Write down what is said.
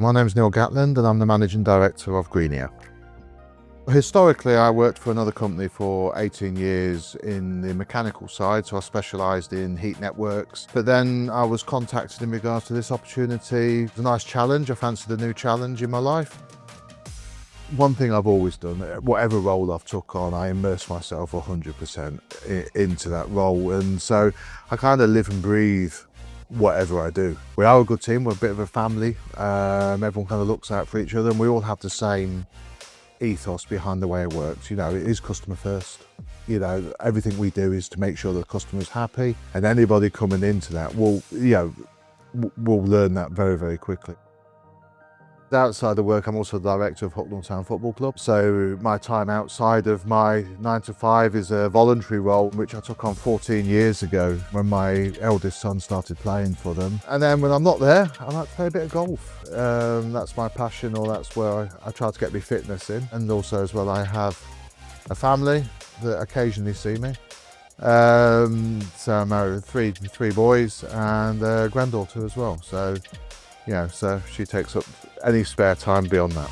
My name is Neil Gatland and I'm the Managing Director of Greenio. Historically, I worked for another company for 18 years in the mechanical side, so I specialised in heat networks. But then I was contacted in regards to this opportunity. It was a nice challenge. I fancied a new challenge in my life. One thing I've always done, whatever role I've took on, I immerse myself 100% into that role. And so I kind of live and breathe whatever I do. We are a good team, we're a bit of a family. Everyone kind of looks out for each other and we all have the same ethos behind the way it works. You know, it is customer first. You know, everything we do is to make sure the customer's happy, and anybody coming into that will learn that very, very quickly. Outside of work, I'm also the director of Hucknall Town Football Club. So my time outside of my 9 to 5 is a voluntary role, which I took on 14 years ago when my eldest son started playing for them. And then when I'm not there, I like to play a bit of golf. That's my passion, or that's where I try to get my fitness in. And also as well, I have a family that occasionally see me. So I'm married with three boys and a granddaughter as well. So, you know, so she takes up any spare time beyond that.